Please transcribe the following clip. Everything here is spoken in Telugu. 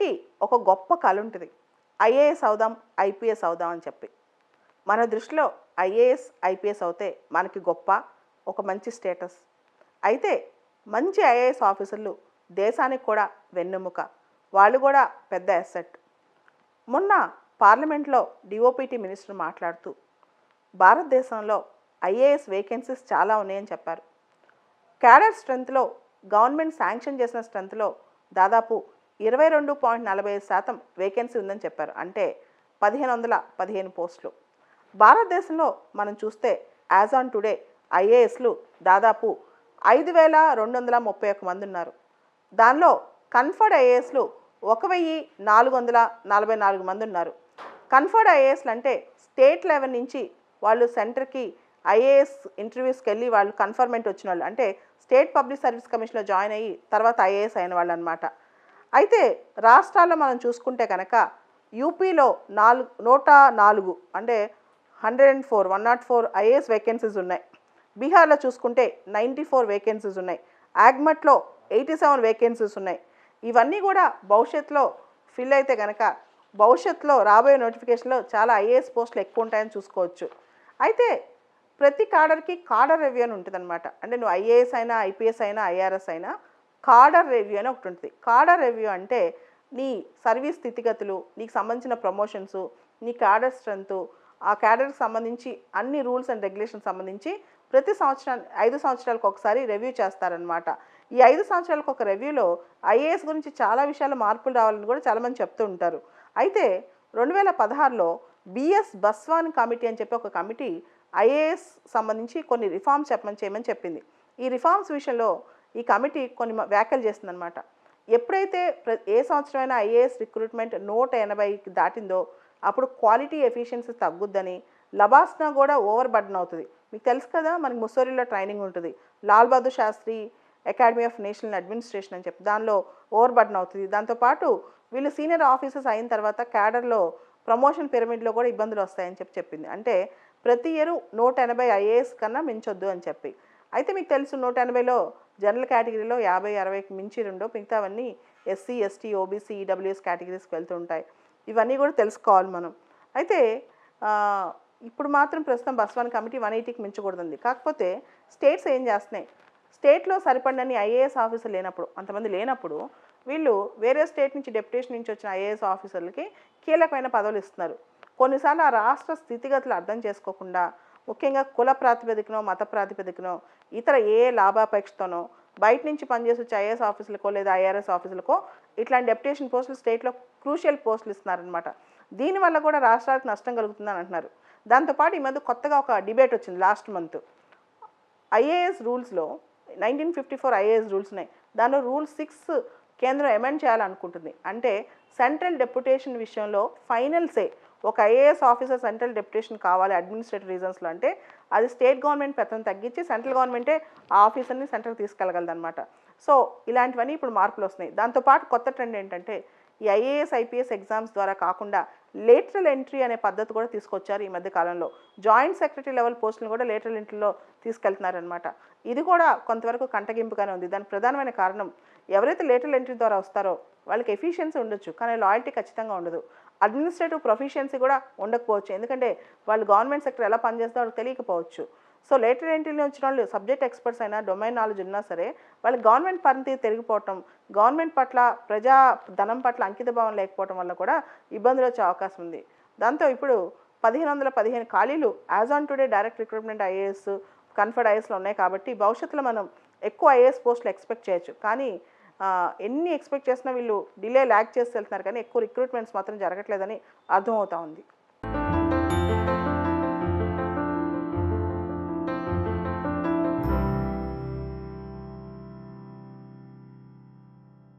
అందరికీ ఒక గొప్ప కళ ఉంటుంది, ఐఏఎస్ అవుదాం, ఐపీఎస్ అవుదాం అని చెప్పి. మన దృష్టిలో ఐఏఎస్ ఐపీఎస్ అవుతే మనకి గొప్ప, ఒక మంచి స్టేటస్. అయితే మంచి ఐఏఎస్ ఆఫీసర్లు దేశానికి కూడా వెన్నెముక, వాళ్ళు కూడా పెద్ద అసెట్. మొన్న పార్లమెంట్లో డిఓపిటి మినిస్టర్ మాట్లాడుతూ భారతదేశంలో ఐఏఎస్ వేకెన్సీస్ చాలా ఉన్నాయని చెప్పారు. క్యాడర్ స్ట్రెంత్లో గవర్నమెంట్ శాంక్షన్ చేసిన స్ట్రెంత్లో దాదాపు 22.45% వేకెన్సీ ఉందని చెప్పారు. అంటే 1515 పోస్టులు. భారతదేశంలో మనం చూస్తే యాజ్ ఆన్ టుడే ఐఏఎస్లు దాదాపు 5231 మంది ఉన్నారు. దానిలో కన్ఫర్డ్ ఐఏఎస్లు 1444 మంది ఉన్నారు. కన్ఫర్డ్ ఐఏఎస్లు అంటే స్టేట్ లెవెల్ నుంచి వాళ్ళు సెంటర్కి ఐఏఎస్ ఇంటర్వ్యూస్కి వెళ్ళి వాళ్ళు కన్ఫర్మెంట్ వచ్చిన వాళ్ళు, అంటే స్టేట్ పబ్లిక్ సర్వీస్ కమిషన్లో జాయిన్ అయ్యి తర్వాత ఐఏఎస్ అయిన వాళ్ళు అనమాట. అయితే రాష్ట్రాల్లో మనం చూసుకుంటే కనుక యూపీలో 104 అంటే 104 ఐఏఎస్ వేకెన్సీస్ ఉన్నాయి. బీహార్లో చూసుకుంటే 94 వేకెన్సీస్ ఉన్నాయి. ఆగ్మట్లో 87 వేకెన్సీస్ ఉన్నాయి. ఇవన్నీ కూడా భవిష్యత్తులో ఫిల్ అయితే కనుక భవిష్యత్తులో రాబోయే నోటిఫికేషన్లో చాలా ఐఏఎస్ పోస్టులు ఎక్కువ ఉంటాయని చూసుకోవచ్చు. అయితే ప్రతి కాడర్కి కాడర్ రివ్యూ అని ఉంటుందన్నమాట. అంటే నువ్వు ఐఏఎస్ అయినా, ఐపీఎస్ అయినా, ఐఆర్ఎస్ అయినా కాడర్ రివ్యూ అని ఒకటి ఉంటుంది. కాడర్ రివ్యూ అంటే నీ సర్వీస్ స్థితిగతులు, నీకు సంబంధించిన ప్రమోషన్సు, నీ క్యాడర్ స్ట్రెంత్, ఆ క్యాడర్కి సంబంధించి అన్ని రూల్స్ అండ్ రెగ్యులేషన్స్ సంబంధించి ప్రతి సంవత్సరం 5 సంవత్సరాలకు ఒకసారి రివ్యూ చేస్తారనమాట. ఈ 5 సంవత్సరాలకు ఒక రివ్యూలో ఐఏఎస్ గురించి చాలా విషయాలు మార్పులు రావాలని కూడా చాలామంది చెప్తూ ఉంటారు. అయితే 2016లో బిఎస్ బస్వాన్ కమిటీ అని చెప్పి ఒక కమిటీ ఐఏఎస్ సంబంధించి కొన్ని రిఫార్మ్స్ చేయమని చెప్పింది. ఈ రిఫార్మ్స్ విషయంలో ఈ కమిటీ కొన్ని వ్యాఖ్యలు చేస్తుందన్నమాట. ఎప్పుడైతే ఏ సంవత్సరమైనా ఐఏఎస్ రిక్రూట్మెంట్ 180కి దాటిందో అప్పుడు క్వాలిటీ ఎఫిషియన్సీ తగ్గుద్దని, లబాస్నా కూడా ఓవర్ బర్డన్ అవుతుంది. మీకు తెలుసు కదా, మనకి ముస్సోరీలో ట్రైనింగ్ ఉంటుంది, Lal Bahadur Shastri academy of national administration అని చెప్పి, దానిలో ఓవర్ బర్డన్ అవుతుంది. దాంతోపాటు వీళ్ళు సీనియర్ ఆఫీసర్స్ అయిన తర్వాత క్యాడర్లో ప్రమోషన్ పిరమిడ్లో కూడా ఇబ్బందులు వస్తాయని చెప్పింది. అంటే ప్రతి ఇయర్ 180 ఐఏఎస్ కన్నా మించొద్దు అని చెప్పి. అయితే మీకు తెలుసు 180లో జనరల్ కేటగిరీలో 50-60కి మించి రెండో, మిగతావన్నీ ఎస్సీ, ఎస్టీ, ఓబీసీ, ఈడబ్ల్యూఎస్ కేటగిరీస్కి వెళ్తూ ఉంటాయి. ఇవన్నీ కూడా తెలుసుకోవాలి మనం. అయితే ఇప్పుడు మాత్రం ప్రస్తుతం బస్వాన్ కమిటీ 180కి మించకూడదండి. కాకపోతే స్టేట్స్ ఏం చేస్తున్నాయి, స్టేట్లో సరిపడని ఐఏఎస్ ఆఫీసర్ లేనప్పుడు, అంతమంది లేనప్పుడు వీళ్ళు వేరే స్టేట్ నుంచి డెప్యుటేషన్ నుంచి వచ్చిన ఐఏఎస్ ఆఫీసర్లకి కీలకమైన పదవులు ఇస్తున్నారు. కొన్నిసార్లు ఆ రాష్ట్ర స్థితిగతులు అర్థం చేసుకోకుండా, ముఖ్యంగా కుల ప్రాతిపదికనో, మత ప్రాతిపదికనో, ఇతర ఏ లాభాపేక్షతోనో బయట నుంచి పనిచేసి వచ్చే ఐఏఎస్ ఆఫీసులకో లేదా ఐఆర్ఎస్ ఆఫీసులకో ఇట్లాంటి డెప్యుటేషన్ పోస్టులు స్టేట్లో క్రూషియల్ పోస్టులు ఇస్తున్నారనమాట. దీనివల్ల కూడా రాష్ట్రాలకు నష్టం కలుగుతుందని అంటున్నారు. దాంతోపాటు ఈ మధ్య కొత్తగా ఒక డిబేట్ వచ్చింది లాస్ట్ మంత్. ఐఏఎస్ రూల్స్లో 1954 ఐఏఎస్ రూల్స్ ఉన్నాయి. దానిలో రూల్ 6 కేంద్రం అమెండ్ చేయాలనుకుంటుంది. అంటే సెంట్రల్ డెప్యుటేషన్ విషయంలో ఫైనల్ సే, ఒక ఐఏఎస్ ఆఫీసర్ సెంట్రల్ డెప్యుటేషన్ కావాలి అడ్మినిస్ట్రేటివ్ రీజన్స్లో అంటే అది స్టేట్ గవర్నమెంట్ పెత్తనం తగ్గించి సెంట్రల్ గవర్నమెంటే ఆ ఆఫీసర్ని సెంట్రల్ తీసుకెళ్ళగలదన్నమాట. సో ఇలాంటివన్నీ ఇప్పుడు మార్పులు వస్తున్నాయి. దాంతోపాటు కొత్త ట్రెండ్ ఏంటంటే ఈ ఐఏఎస్ ఐపీఎస్ ఎగ్జామ్స్ ద్వారా కాకుండా లేటరల్ ఎంట్రీ అనే పద్ధతి కూడా తీసుకొచ్చారు ఈ మధ్య కాలంలో. జాయింట్ సెక్రటరీ లెవెల్ పోస్టులను కూడా లేటరల్ ఎంట్రీలో తీసుకెళ్తున్నారనమాట. ఇది కూడా కొంతవరకు కంటగింపుగానే ఉంది. దానికి ప్రధానమైన కారణం, ఎవరైతే లేటరల్ ఎంట్రీ ద్వారా వస్తారో వాళ్ళకి ఎఫిషియన్సీ ఉండొచ్చు, కానీ లాయల్టీ ఖచ్చితంగా ఉండదు. అడ్మినిస్ట్రేటివ్ ప్రొఫిషియన్సీ కూడా ఉండకపోవచ్చు, ఎందుకంటే వాళ్ళు గవర్నమెంట్ సెక్టర్ ఎలా పనిచేస్తారో వాళ్ళకి తెలియకపోవచ్చు. సో లేటరల్ ఎంట్రీలో వచ్చిన వాళ్ళు సబ్జెక్ట్ ఎక్స్పర్ట్స్ అయినా, డొమైన్ నాలెడ్జ్ ఉన్నా సరే వాళ్ళకి గవర్నమెంట్ పనితీరు తిరిగిపోవటం, గవర్నమెంట్ పట్ల, ప్రజా ధనం పట్ల అంకిత భావం లేకపోవడం వల్ల కూడా ఇబ్బందులు వచ్చే అవకాశం ఉంది. దాంతో ఇప్పుడు 1515 ఖాళీలు as on today direct recruitment IAS, conferred ఐఏఎస్లో ఉన్నాయి. కాబట్టి భవిష్యత్తులో మనం ఎక్కువ ఐఏఎస్ పోస్టులు ఎక్స్పెక్ట్ చేయొచ్చు. కానీ ఎన్ని ఎక్స్పెక్ట్ చేసినా వీళ్ళు ల్యాగ్ చేసి వెళ్తున్నారు, కానీ ఎక్కువ రిక్రూట్మెంట్స్ మాత్రం జరగట్లేదని అర్థమవుతా ఉంది.